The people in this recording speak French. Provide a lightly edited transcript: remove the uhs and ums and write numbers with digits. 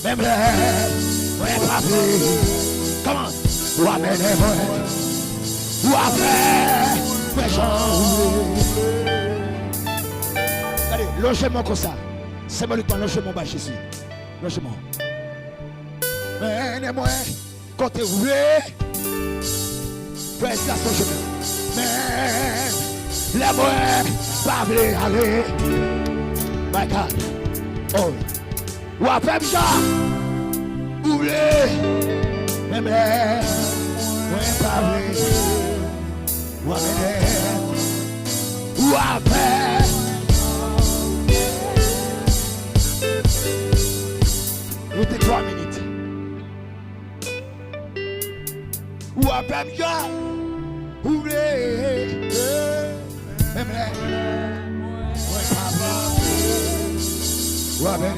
Même là, ouais, papi. Comment? Ou amenez-moi. Ou après, mais j'en. Allez, logez-moi comme ça. C'est moi le temps, logez-moi bas ici. Logez-moi. Menez-moi, quand t'es roulé, fais ça son chemin. Mais, les moi, pas voulu aller. My God. Oh. Ou après, ça, roulé, même là, ouais, pas voulu. Ou amenez, ou après. Nous t'es 3 minutes. Ou après m'ja, oublié, même là, ouais, pas ou après.